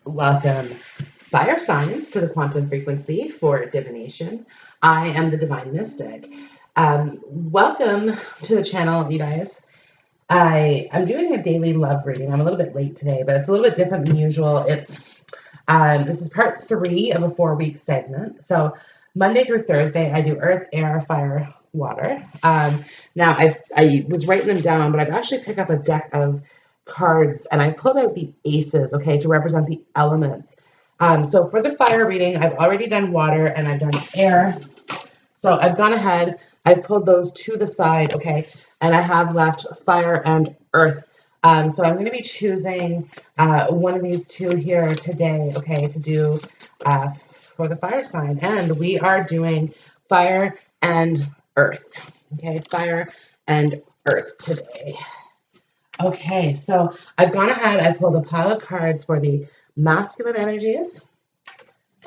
Welcome, fire signs, to the quantum frequency for divination. I am the Divine Mystic. Welcome to the channel, you guys. I'm doing a daily love reading. I'm a little bit late today, but it's a little bit different than usual. This is part 3 of a 4-week segment. So Monday through Thursday, I do earth, air, fire, water. Now I was writing them down, but I've actually picked up a deck of cards and I pulled out the aces, okay, to represent the elements. So for the fire reading, I've already done water and I've done air. So I've gone ahead, I've pulled those to the side, okay, and I have left fire and earth. So I'm going to be choosing one of these two here today, okay, to do for the fire sign. And we are doing fire and earth, okay, fire and earth today. Okay, so I've gone ahead, I pulled a pile of cards for the masculine energies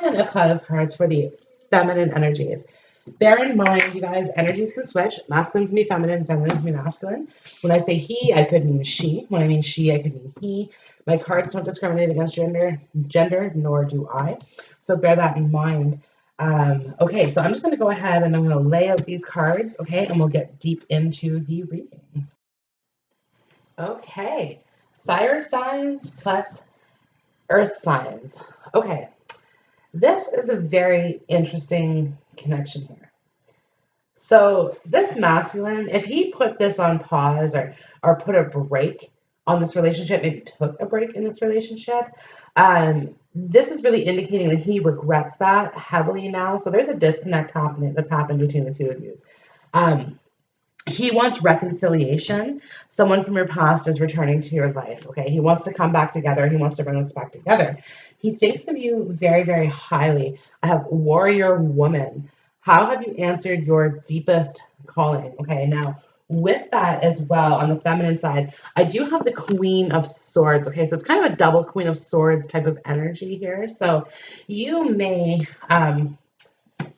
and a pile of cards for the feminine energies. Bear in mind, you guys, energies can switch. Masculine can be feminine, feminine can be masculine. When I say he, I could mean she. When I mean she, I could mean he. My cards don't discriminate against gender, nor do I. So bear that in mind. Okay, so I'm just going to go ahead and I'm going to lay out these cards, okay, and we'll get deep into the reading. Okay, fire signs plus earth signs. Okay, this is a very interesting connection here. So this masculine, if he put this on pause or put a break on this relationship, maybe took a break in this relationship, this is really indicating that he regrets that heavily now. So there's a disconnect happening that's happened between the two of you. He wants reconciliation. Someone from your past is returning to your life. Okay. He wants to come back together. He wants to bring us back together. He thinks of you very, very highly. I have warrior woman. How have you answered your deepest calling? Okay. Now, with that as well, on the feminine side, I do have the Queen of Swords. Okay. So it's kind of a double Queen of Swords type of energy here. So you may,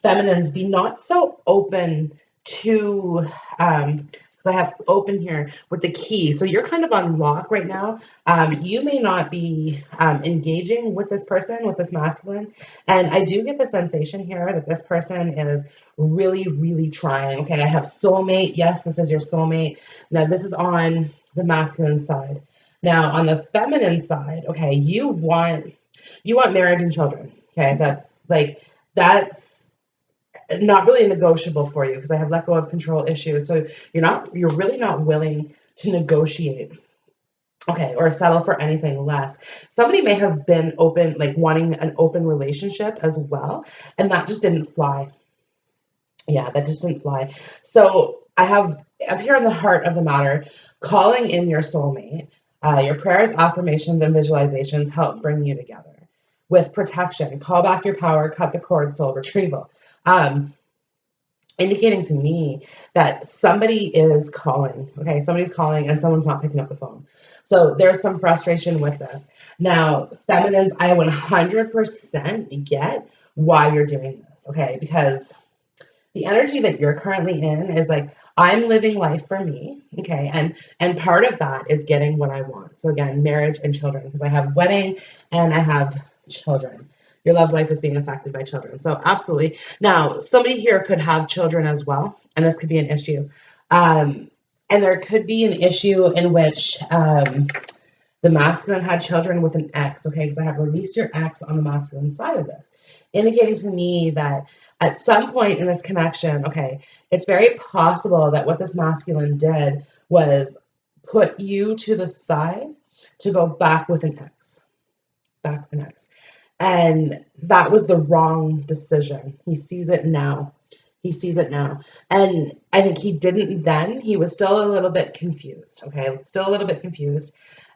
feminines, be not so open to because I have open here with the key. So you're kind of on lock right now. You may not be engaging with this person, with this masculine. And I do get the sensation here that this person is really, really trying. Okay, I have soulmate. Yes, this is your soulmate. Now, this is on the masculine side. Now, on the feminine side, okay, you want marriage and children. Okay, that's not really negotiable for you because I have let go of control issues. So you're really not willing to negotiate, okay, or settle for anything less. Somebody may have been open, like wanting an open relationship as well, and that just didn't fly. Yeah, that just didn't fly. So I have up here in the heart of the matter, calling in your soulmate. Your prayers, affirmations, and visualizations help bring you together. With protection, call back your power, cut the cord, soul retrieval. Indicating to me that somebody is calling, okay? Somebody's calling and someone's not picking up the phone. So there's some frustration with this. Now, feminines, I 100% get why you're doing this, okay? Because the energy that you're currently in is like, I'm living life for me, okay? And part of that is getting what I want. So again, marriage and children, because I have wedding and I have children. Your love life is being affected by children. So absolutely. Now, somebody here could have children as well, and this could be an issue. And there could be an issue in which the masculine had children with an ex, okay? Because I have released your ex on the masculine side of this, indicating to me that at some point in this connection, okay, it's very possible that what this masculine did was put you to the side to go back with an ex, back with an ex. And that was the wrong decision. He sees it now. He sees it now. And I think he didn't then. He was still a little bit confused. Okay. Still a little bit confused.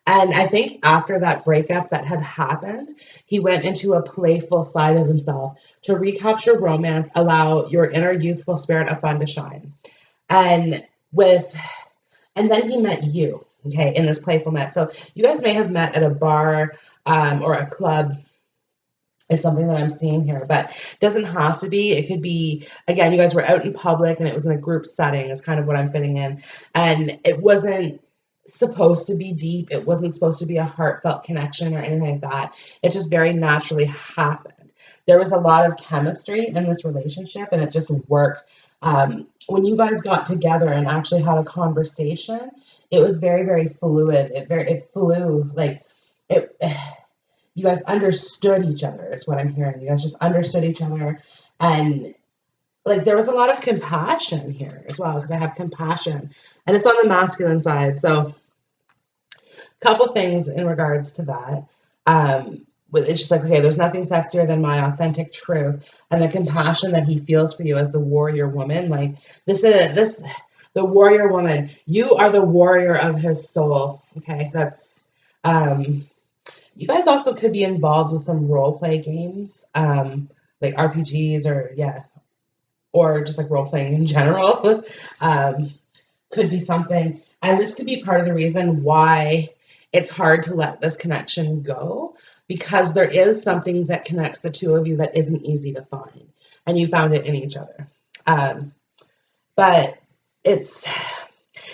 And I think after that breakup that had happened, he went into a playful side of himself to recapture romance, allow your inner youthful spirit of fun to shine. And then he met you, okay, in this playful met. So you guys may have met at a bar or a club is something that I'm seeing here, but it doesn't have to be. It could be, again, you guys were out in public and it was in a group setting is kind of what I'm fitting in. And it wasn't supposed to be deep. It wasn't supposed to be a heartfelt connection or anything like that. It just very naturally happened. There was a lot of chemistry in this relationship, and it just worked. When you guys got together and actually had a conversation, it was very, very fluid. It flew like it. You guys understood each other, is what I'm hearing. You guys just understood each other, and like there was a lot of compassion here as well, because I have compassion, and it's on the masculine side. So couple things in regards to that. It's just like, okay, there's nothing sexier than my authentic truth, and the compassion that he feels for you as the warrior woman. Like this, the warrior woman. You are the warrior of his soul. Okay, that's. You guys also could be involved with some role play games, like RPGs, or yeah, or just like role playing in general. um, could be something. And this could be part of the reason why it's hard to let this connection go, because there is something that connects the two of you that isn't easy to find. And you found it in each other. Um, but it's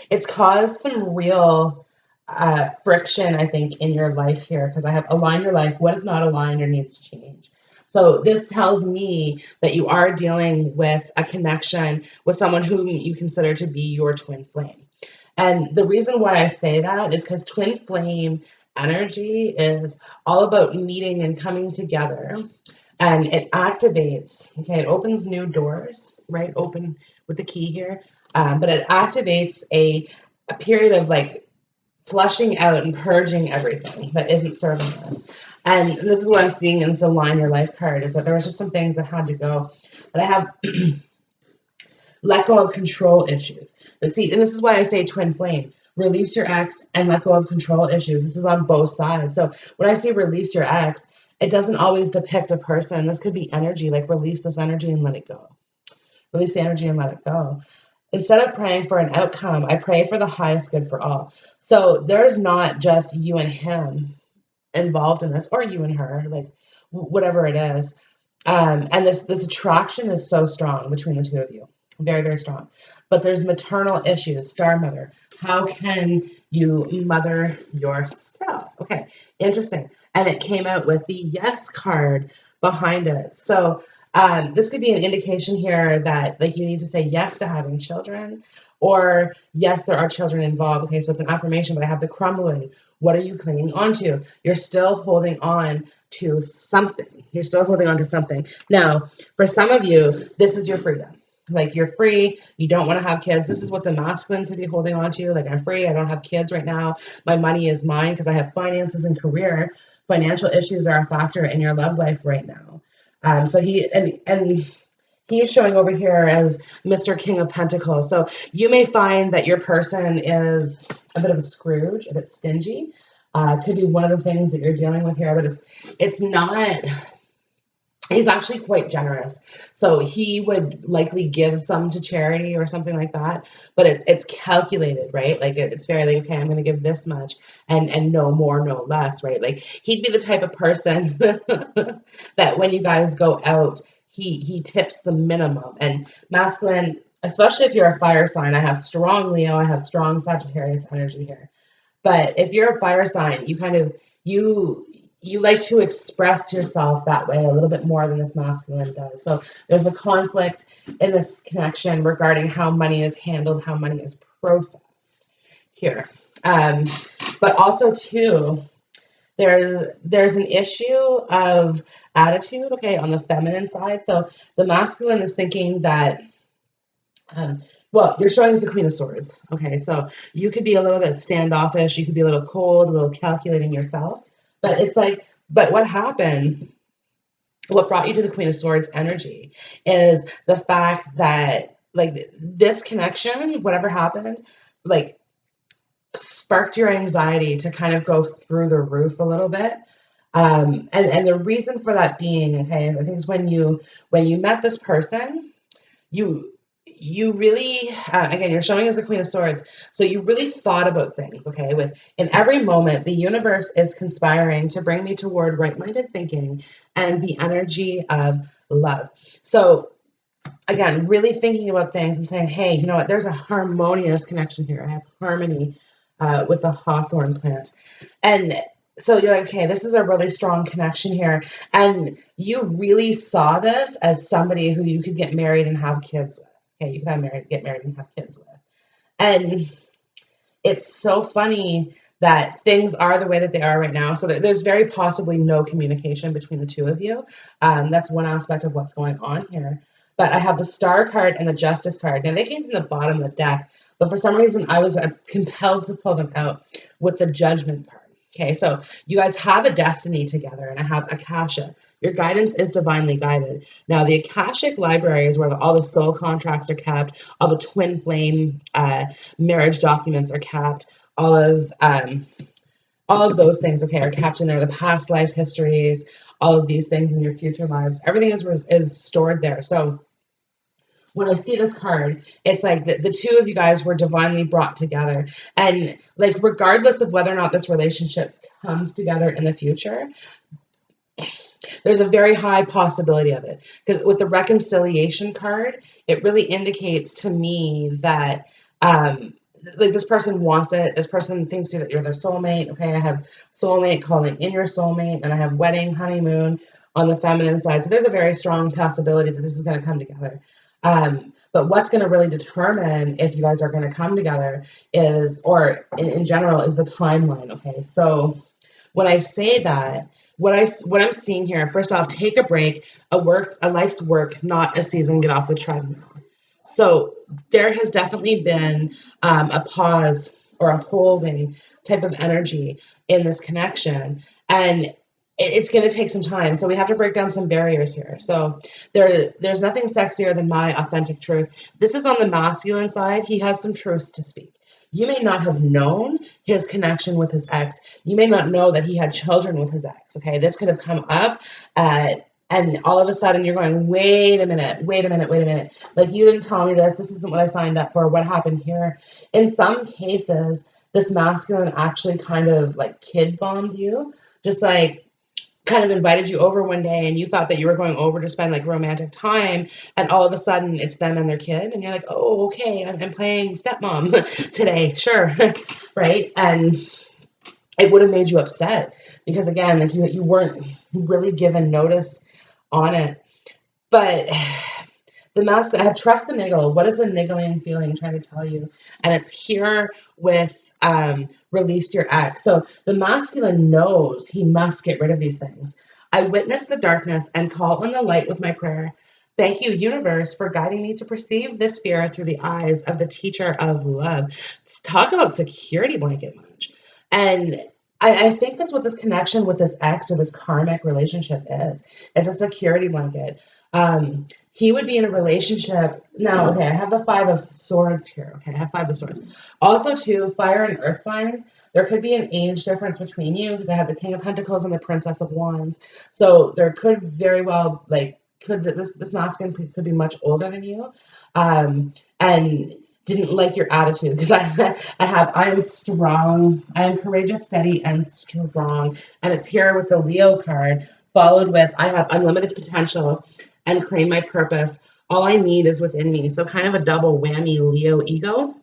it's caused some real friction, I think, in your life here, because I have align your life. What is not aligned or needs to change? So this tells me that you are dealing with a connection with someone whom you consider to be your twin flame. And the reason why I say that is because twin flame energy is all about meeting and coming together, and it activates, okay, it opens new doors, right? Open with the key here. But it activates a period of like flushing out and purging everything that isn't serving us. And this is what I'm seeing in this align your life card, is that there was just some things that had to go. But I have let go of control issues. But see, and this is why I say twin flame. Release your ex and let go of control issues. This is on both sides. So when I say release your ex, it doesn't always depict a person. This could be energy, like release this energy and let it go. Release the energy and let it go. Instead of praying for an outcome, I pray for the highest good for all. So there's not just you and him involved in this, or you and her, like whatever it is. And this attraction is so strong between the two of you, very, very strong. But there's maternal issues, star mother. How can you mother yourself? Okay, interesting. And it came out with the yes card behind it. So this could be an indication here that like you need to say yes to having children, or yes, there are children involved. Okay, so it's an affirmation, but I have the crumbling. What are you clinging on to? You're still holding on to something. You're still holding on to something. Now, for some of you, this is your freedom. Like you're free. You don't want to have kids. This is what the masculine could be holding on to. Like, I'm free. I don't have kids right now. My money is mine because I have finances and career. Financial issues are a factor in your love life right now. So he is showing over here as Mr. King of Pentacles. So you may find that your person is a bit of a Scrooge, a bit stingy. Could be one of the things that you're dealing with here, but it's not. He's actually quite generous. So he would likely give some to charity or something like that, but it's calculated, right? Like it's very like, okay, I'm going to give this much and no more, no less, right? Like he'd be the type of person that when you guys go out, he tips the minimum. And masculine, especially if you're a fire sign, I have strong Leo, I have strong Sagittarius energy here. But if you're a fire sign, you kind of you like to express yourself that way a little bit more than this masculine does. So there's a conflict in this connection regarding how money is handled, how money is processed here. But also too, there's an issue of attitude, okay, on the feminine side. So the masculine is thinking that well, you're showing us the Queen of Swords. Okay, so you could be a little bit standoffish, you could be a little cold, a little calculating yourself. But it's like, but what happened? What brought you to the Queen of Swords energy is the fact that, like, this connection, whatever happened, like, sparked your anxiety to kind of go through the roof a little bit. And the reason for that being, okay, I think is when you met this person, you you really again, you're showing as the Queen of Swords, so you really thought about things, okay, with in every moment the universe is conspiring to bring me toward right-minded thinking and the energy of love. So again, really thinking about things and saying, hey, you know what, there's a harmonious connection here. I have harmony. with the hawthorn plant. And so you're like, okay, this is a really strong connection here. And you really saw this as somebody who you could get married and have kids with. Okay, you could get married and have kids with. And it's so funny that things are the way that they are right now. So there's very possibly no communication between the two of you. That's one aspect of what's going on here. But I have the Star card and the Justice card. Now, they came from the bottom of the deck, but for some reason, I was compelled to pull them out with the Judgment card. Okay, so you guys have a destiny together, and I have Akasha. Your guidance is divinely guided. Now, the Akashic library is where all the soul contracts are kept, all the twin flame marriage documents are kept, all of those things, okay, are kept in there. The past life histories, all of these things in your future lives, everything is stored there. So when I see this card, it's like the two of you guys were divinely brought together. And like, regardless of whether or not this relationship comes together in the future, there's a very high possibility of it. Because with the reconciliation card, it really indicates to me that like, this person wants it. This person thinks that you're their soulmate. Okay, I have soulmate calling in your soulmate, and I have wedding, honeymoon on the feminine side. So there's a very strong possibility that this is going to come together. But what's going to really determine if you guys are going to come together is, or in general, is the timeline. Okay, so when I say that, what I'm seeing here, first off, take a break, a life's work, not a season, get off the treadmill. So there has definitely been a pause or a holding type of energy in this connection, and it's going to take some time. So we have to break down some barriers here. So there's nothing sexier than my authentic truth. This is on the masculine side. He has some truths to speak. You may not have known his connection with his ex. You may not know that he had children with his ex. Okay, this could have come up and all of a sudden you're going, wait a minute, wait a minute, wait a minute. Like, you didn't tell me this. This isn't what I signed up for. What happened here? In some cases, this masculine actually kind of like kid bombed you, just like kind of invited you over one day, and you thought that you were going over to spend like romantic time, and all of a sudden it's them and their kid, and you're like, oh, okay, I'm playing stepmom today, sure. Right? And it would have made you upset because, again, like, you weren't really given notice on it. But the mask, I have trust the niggle. What is the niggling feeling trying to tell you? And it's here with release your ex. So the masculine knows he must get rid of these things. I witness the darkness and call on the light with my prayer. Thank you, universe, for guiding me to perceive this fear through the eyes of the teacher of love. Let's talk about security blanket much. And I think that's what this connection with this ex or this karmic relationship is. It's a security blanket. He would be in a relationship now. Okay, I have the Five of Swords here. Okay, I have Five of Swords. Also, too, fire and earth signs. There could be an age difference between you because I have the King of Pentacles and the Princess of Wands. So there could very well, like, this masculine could be much older than you, and didn't like your attitude because I am strong, I am courageous, steady, and strong, and it's here with the Leo card followed with I have unlimited potential and claim my purpose. All I need is within me. So kind of a double whammy Leo ego.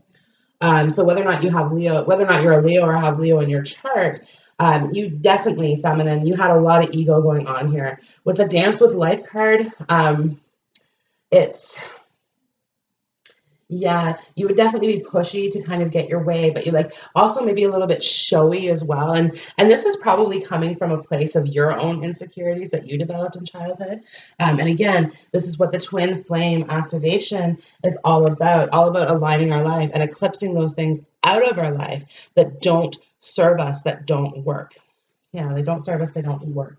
So whether or not you have Leo, whether or not you're a Leo or have Leo in your chart, you definitely, feminine, you had a lot of ego going on here. With the Dance with Life card, it's, yeah, you would definitely be pushy to kind of get your way, but you like also maybe a little bit showy as well. And this is probably coming from a place of your own insecurities that you developed in childhood. And again, this is what the twin flame activation is all about aligning our life and eclipsing those things out of our life that don't serve us, that don't work. Yeah, they don't serve us, they don't work.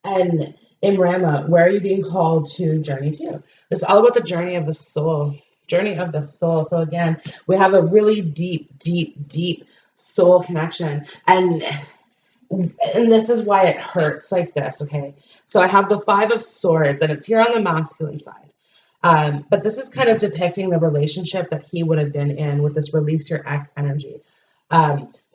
And in Rama, where are you being called to journey to? It's all about the journey of the soul. Journey of the soul. So again, we have a really deep, deep, deep soul connection. And this is why it hurts like this, okay? So I have the Five of Swords, and it's here on the masculine side. But this is kind of depicting the relationship that he would have been in with this release your ex energy.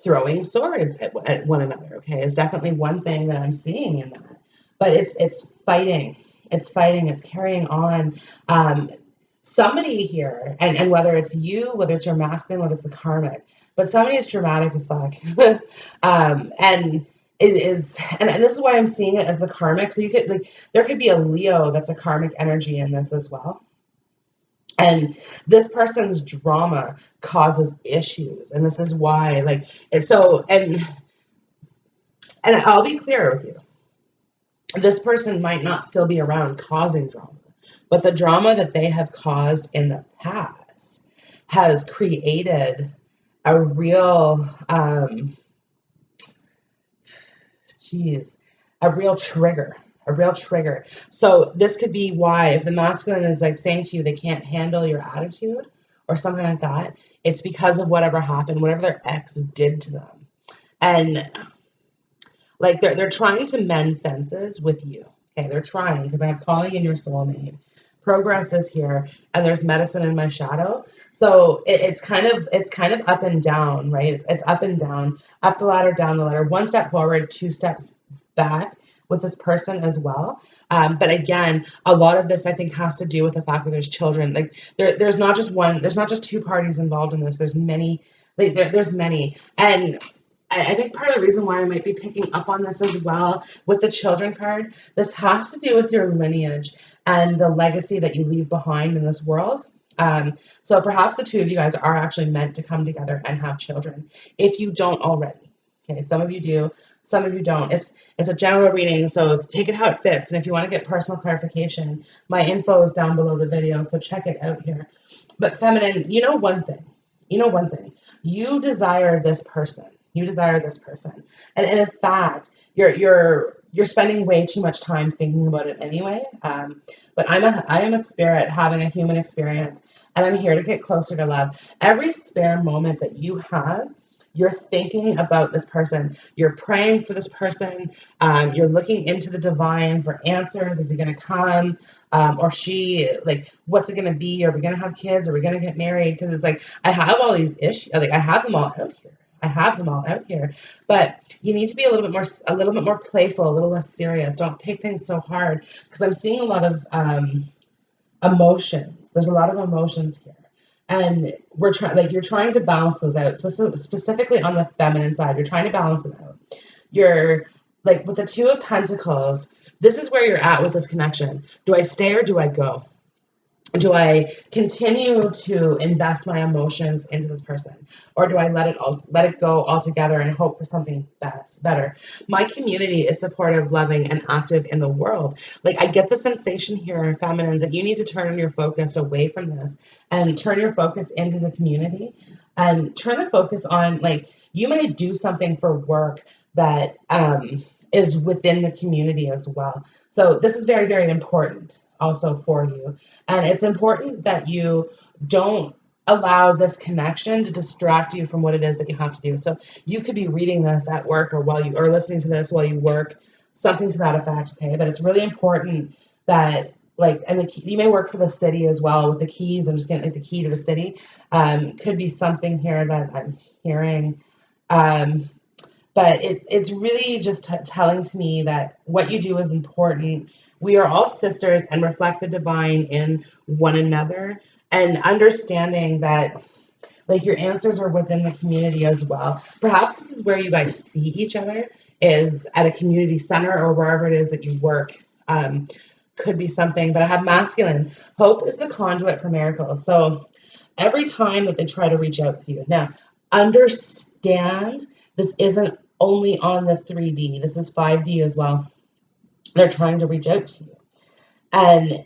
Throwing swords at one another, okay, is definitely one thing that I'm seeing in that. But it's fighting. It's fighting. It's carrying on. Somebody here, and whether it's you, whether it's your masculine, whether it's the karmic, but somebody is dramatic as fuck. And it is, and this is why I'm seeing it as the karmic. So you could like, there could be a Leo that's a karmic energy in this as well. And this person's drama causes issues, and this is why, like, and so, and I'll be clear with you, this person might not still be around causing drama, but the drama that they have caused in the past has created a real, geez, a real trigger. A real trigger. So this could be why, if the masculine is like saying to you they can't handle your attitude or something like that, it's because of whatever happened, whatever their ex did to them. And like they're trying to mend fences with you. Okay, they're trying, because I have calling in your soulmate. Progress is here, and there's medicine in my shadow. So it's kind of up and down, right? It's up and down, up the ladder, down the ladder, one step forward, two steps back with this person as well. But again, a lot of this I think has to do with the fact that there's children. Like there's not just one, there's not just two parties involved in this. There's many, like there's many, and I think part of the reason why I might be picking up on this as well with the children card, this has to do with your lineage and the legacy that you leave behind in this world. So perhaps the two of you guys are actually meant to come together and have children, if you don't already. Okay, some of you do, some of you don't. It's a general reading, so take it how it fits. And if you want to get personal clarification, my info is down below the video, so check it out here. But feminine, you know one thing. You know one thing. You desire this person. You desire this person. And in fact, you're spending way too much time thinking about it anyway. But I am a spirit having a human experience, and I'm here to get closer to love. Every spare moment that you have, you're thinking about this person. You're praying for this person. You're looking into the divine for answers. Is he going to come? Or she, like, what's it going to be? Are we going to have kids? Are we going to get married? Because it's like, I have all these issues. Like, I have them all out here. I have them all out here, but you need to be a little bit more playful, a little less serious. Don't take things so hard, because I'm seeing a lot of emotions. There's a lot of emotions here, and we're trying, like, you're trying to balance those out. Specifically on the feminine side, you're trying to balance them out. You're like with the Two of Pentacles. This is where you're at with this connection. Do I stay or do I go? Do I continue to invest my emotions into this person, or do I let it go altogether and hope for something better? My community is supportive, loving, and active in the world. Like, I get the sensation here, feminines, that you need to turn your focus away from this and turn your focus into the community, and turn the focus on, like, you might do something for work that is within the community as well. So this is very, very important also for you. And it's important that you don't allow this connection to distract you from what it is that you have to do. So you could be reading this at work, or listening to this while you work, something to that effect. Okay, but it's really important that, like, and you may work for the city as well with the keys. I'm just getting like the key to the city. Could be something here that I'm hearing. But it's really just telling to me that what you do is important. We are all sisters and reflect the divine in one another, and understanding that, like, your answers are within the community as well. Perhaps this is where you guys see each other, is at a community center or wherever it is that you work. Could be something, but I have masculine. Hope is the conduit for miracles. So every time that they try to reach out to you, now understand this isn't only on the 3D, this is 5D as well. They're trying to reach out to you, and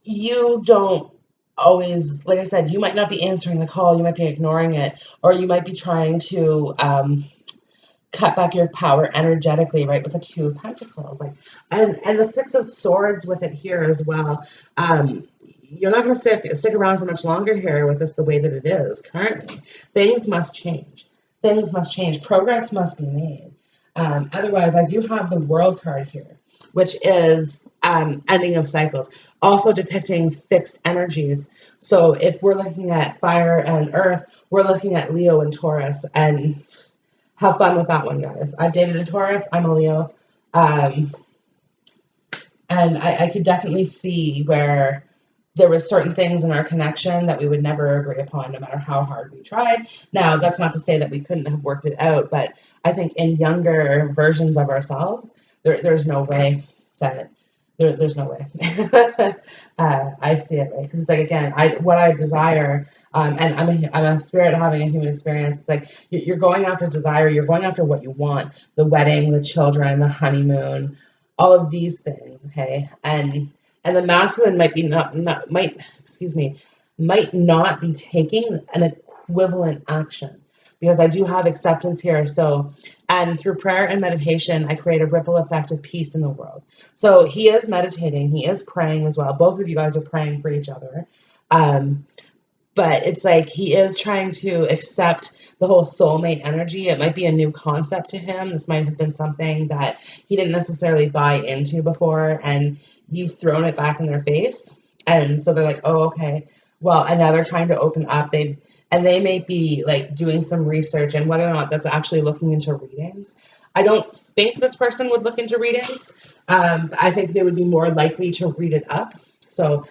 you don't always, like I said, you might not be answering the call, you might be ignoring it, or you might be trying to cut back your power energetically, right, with the Two of Pentacles, like, and the Six of Swords with it here as well. You're not going to stick around for much longer here with this the way that it is currently. Things must change. Things must change. Progress must be made. Otherwise, I do have the World card here, which is ending of cycles, also depicting fixed energies. So if we're looking at fire and earth, we're looking at Leo and Taurus, and have fun with that one, guys. I've dated a Taurus. I'm a Leo. And I could definitely see where there was certain things in our connection that we would never agree upon, no matter how hard we tried. Now, that's not to say that we couldn't have worked it out, but I think in younger versions of ourselves, there's no way that there's no way. I see it, right? Because it's like, again, what I desire, and I'm a spirit having a human experience. It's like you're going after desire, you're going after what you want: the wedding, the children, the honeymoon, all of these things. Okay, and the masculine might be not might excuse me might not be taking an equivalent action, because I do have acceptance here. So, and through prayer and meditation, I create a ripple effect of peace in the world. So he is meditating, he is praying as well. Both of you guys are praying for each other. um, but it's like he is trying to accept the whole soulmate energy. It might be a new concept to him. This might have been something that he didn't necessarily buy into before, and you've thrown it back in their face. And so they're like, oh, okay. Well, and now they're trying to open up. They may be like doing some research, and whether or not that's actually looking into readings. I don't think this person would look into readings. I think they would be more likely to read it up. So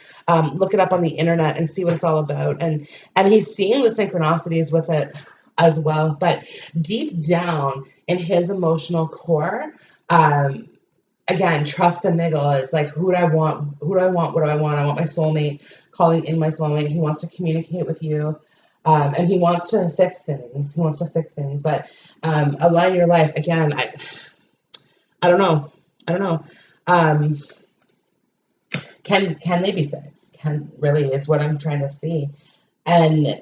look it up on the internet and see what it's all about. And he's seeing the synchronicities with it as well. But deep down in his emotional core, um, again, trust the niggle. It's like, who do I want? Who do I want? What do I want? I want my soulmate, calling in my soulmate. He wants to communicate with you. And he wants to fix things. He wants to fix things. But align your life. Again, I don't know. I don't know. Um, can they be fixed? Can really is what I'm trying to see. And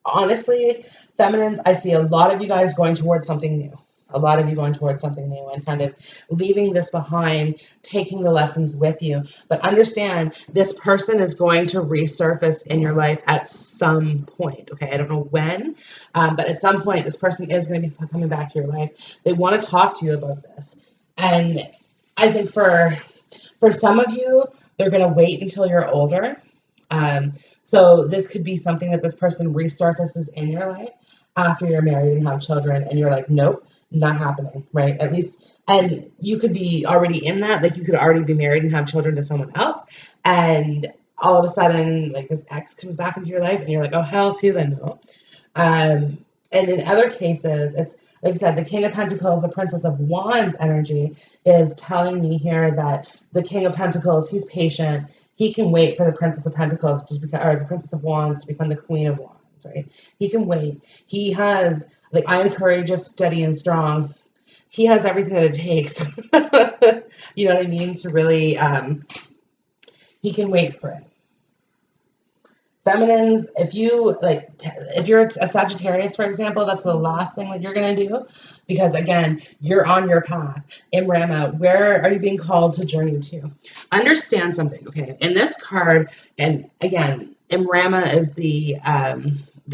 honestly, feminines, I see a lot of you guys going towards something new. A lot of you going towards something new and kind of leaving this behind, taking the lessons with you. But understand, this person is going to resurface in your life at some point. Okay, I don't know when, but at some point, this person is going to be coming back to your life. They want to talk to you about this. And I think for some of you, they're going to wait until you're older. So this could be something that this person resurfaces in your life after you're married and have children, and you're like, nope, not happening, right? At least, and you could be already in that, like you could already be married and have children to someone else, and all of a sudden, like this ex comes back into your life, and you're like, oh hell to the no. Um, and in other cases, it's like I said, the King of Pentacles, the Princess of Wands energy is telling me here that the King of Pentacles, he's patient. He can wait for the Princess of Pentacles to become, or the Princess of Wands to become the Queen of Wands, right? He can wait. He has, like, I am courageous, steady, and strong. He has everything that it takes. You know what I mean? To really, he can wait for it. Feminines, if you like, if you're a Sagittarius, for example, that's the last thing that you're going to do, because again, you're on your path. Imrama, where are you being called to journey to? Understand something, okay? In this card, and again, Imrama is the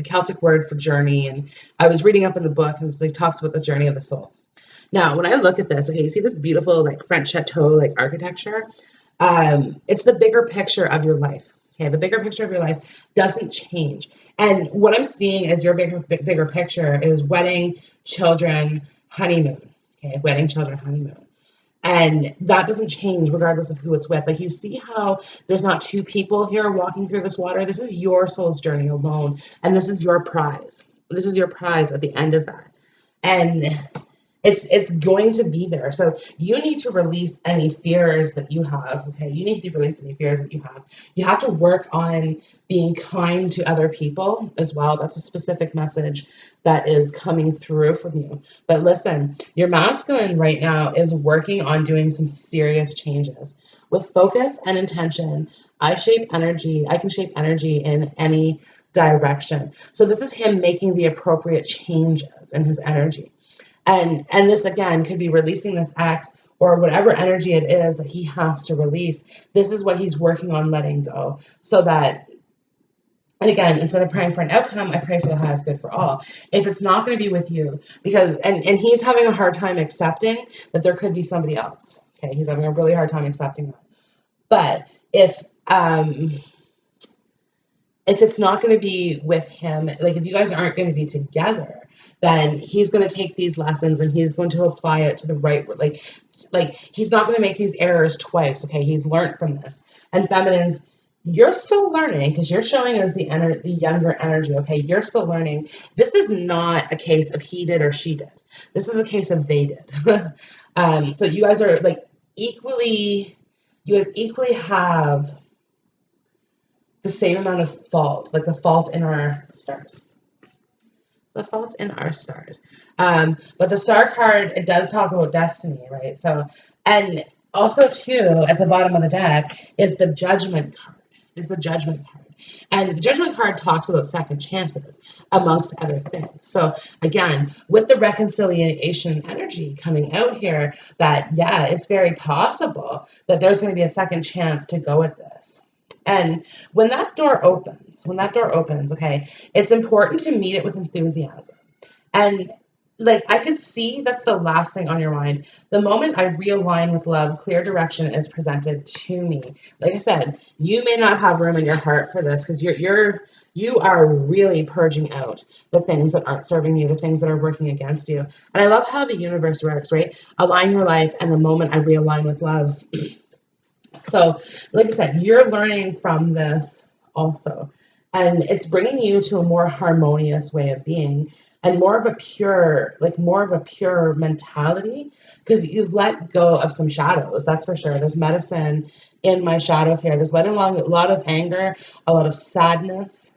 Celtic word for journey, and I was reading up in the book, and it was like talks about the journey of the soul. Now, when I look at this, okay, you see this beautiful like French chateau like architecture. It's the bigger picture of your life. Okay, the bigger picture of your life doesn't change. And what I'm seeing as your bigger picture is wedding, children, honeymoon. Okay, wedding, children, honeymoon. And that doesn't change regardless of who it's with. Like you see how there's not two people here walking through this water. This is your soul's journey alone. And this is your prize. This is your prize at the end of that. And it's going to be there. So you need to release any fears that you have. Okay, you need to release any fears that you have. You have to work on being kind to other people as well. That's a specific message that is coming through from you. But listen, your masculine right now is working on doing some serious changes. With focus and intention, I can shape energy in any direction. So this is him making the appropriate changes in his energy. And this again could be releasing this X or whatever energy it is that he has to release. This is what he's working on letting go. So that, and again, instead of praying for an outcome, I pray for the highest good for all. If it's not going to be with you, because and he's having a hard time accepting that there could be somebody else. Okay, he's having a really hard time accepting that. But if it's not going to be with him, like if you guys aren't going to be together, then he's going to take these lessons and he's going to apply it to the right, like he's not going to make these errors twice. Okay, he's learned from this. And feminines, you're still learning because you're showing us the younger energy. Okay, you're still learning. This is not a case of he did or she did. This is a case of they did. So you guys are like equally. You guys equally have the same amount of fault, like the fault in our stars. The fault in our stars. But the star card, it does talk about destiny, right? So, and also too, at the bottom of the deck is the judgment card. Is the judgment card. And the judgment card talks about second chances, amongst other things. So again, with the reconciliation energy coming out here, that yeah, it's very possible that there's going to be a second chance to go with this. And when that door opens, okay, it's important to meet it with enthusiasm. And like I could see that's the last thing on your mind. The moment I realign with love, clear direction is presented to me. Like I said, you may not have room in your heart for this because you are really purging out the things that aren't serving you, the things that are working against you. And I love how the universe works, right? Align your life, and the moment I realign with love. So, like I said, you're learning from this also. And it's bringing you to a more harmonious way of being and more of a pure mentality because you've let go of some shadows. That's for sure. There's medicine in my shadows here. There's been a lot of anger, a lot of sadness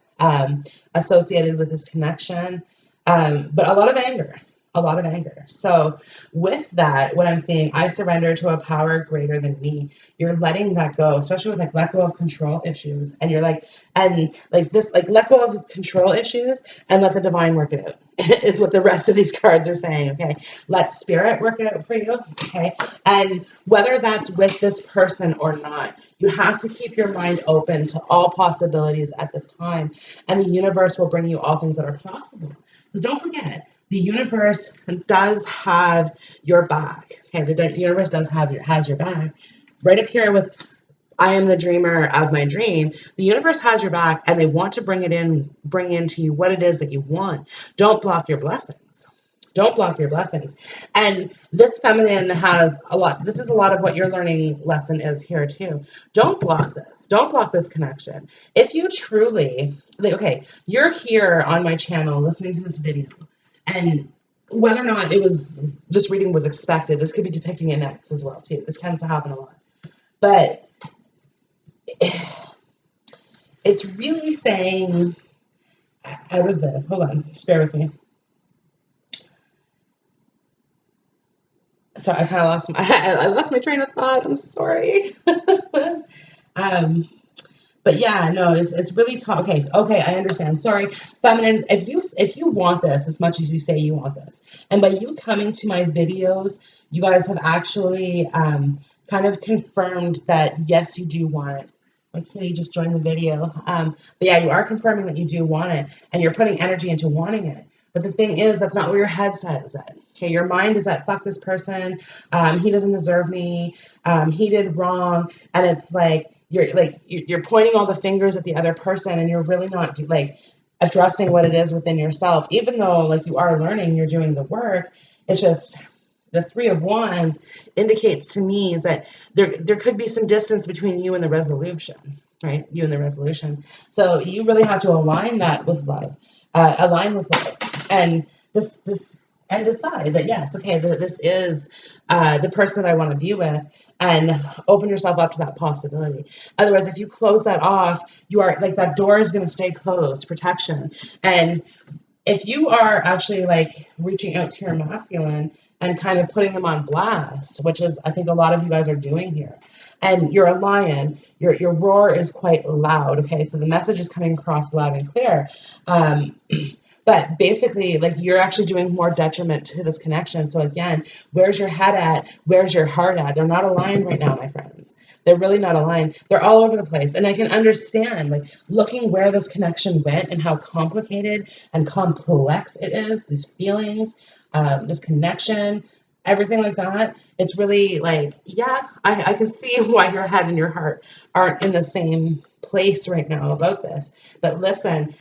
associated with this connection, but a lot of anger. A lot of anger. So, with that, what I'm seeing, I surrender to a power greater than me. You're letting that go, especially with like let go of control issues. And you're like, and like this, like let go of control issues and let the divine work it out, is what the rest of these cards are saying. Okay. Let spirit work it out for you. Okay. And whether that's with this person or not, you have to keep your mind open to all possibilities at this time. And the universe will bring you all things that are possible. Because don't forget, the universe does have your back. Okay, the universe has your back. Right up here with I am the dreamer of my dream. The universe has your back, and they want to bring into you what it is that you want. Don't block your blessings. Don't block your blessings. And this feminine has a lot. This is a lot of what your learning lesson is here too. Don't block this. Don't block this connection. If you truly, like, okay, you're here on my channel listening to this video, and whether or not this reading was expected, this could be depicting an ex as well too. This tends to happen a lot. But it's really saying out of the, hold on, just bear with me. So I kind of I lost my train of thought. I'm sorry. But yeah, no, it's really tough. Okay, I understand. Sorry, feminines. If you want this as much as you say you want this, and by you coming to my videos, you guys have actually kind of confirmed that yes, you do want it. Like, you just joined the video. But yeah, you are confirming that you do want it, and you're putting energy into wanting it. But the thing is, that's not where your head set is at. Okay, your mind is at fuck this person. He doesn't deserve me. He did wrong, and it's like you're pointing all the fingers at the other person, and you're really not like addressing what it is within yourself. Even though like you are learning, you're doing the work. It's just the Three of Wands indicates to me is that there could be some distance between you and the resolution, right? You and the resolution. So you really have to align that with love, and this and decide that yes, okay, this is the person that I want to be with, and open yourself up to that possibility. Otherwise, if you close that off, you are like that door is going to stay closed, protection. And if you are actually like reaching out to your masculine and kind of putting them on blast, which is I think a lot of you guys are doing here, and you're a lion, your roar is quite loud. Okay, so the message is coming across loud and clear. But basically, like you're actually doing more detriment to this connection. So again, where's your head at? Where's your heart at? They're not aligned right now, my friends. They're really not aligned. They're all over the place. And I can understand, like, looking where this connection went and how complicated and complex it is, these feelings, this connection, everything like that. It's really like, yeah, I can see why your head and your heart aren't in the same place right now about this. But listen,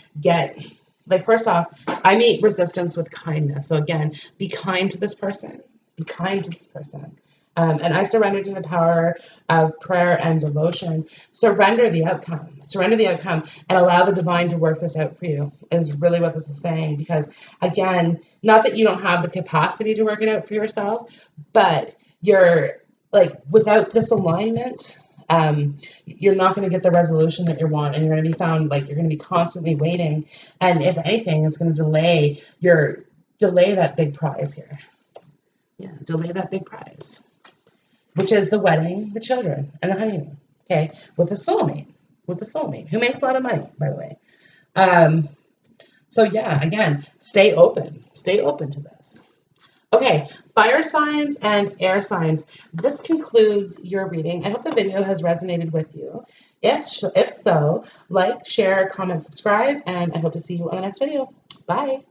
first off, I meet resistance with kindness. So again, be kind to this person. Be kind to this person. And I surrender to the power of prayer and devotion. Surrender the outcome. Surrender the outcome and allow the divine to work this out for you is really what this is saying. Because again, not that you don't have the capacity to work it out for yourself, but you're like without this alignment, you're not going to get the resolution that you want, and you're going to be found like you're going to be constantly waiting. And if anything, it's going to delay that big prize here. Yeah, delay that big prize, which is the wedding, the children, and the honeymoon. Okay, with a soulmate, who makes a lot of money, by the way. So yeah, again, stay open to this. Okay, fire signs and air signs. This concludes your reading. I hope the video has resonated with you. If so, like, share, comment, subscribe, and I hope to see you on the next video. Bye.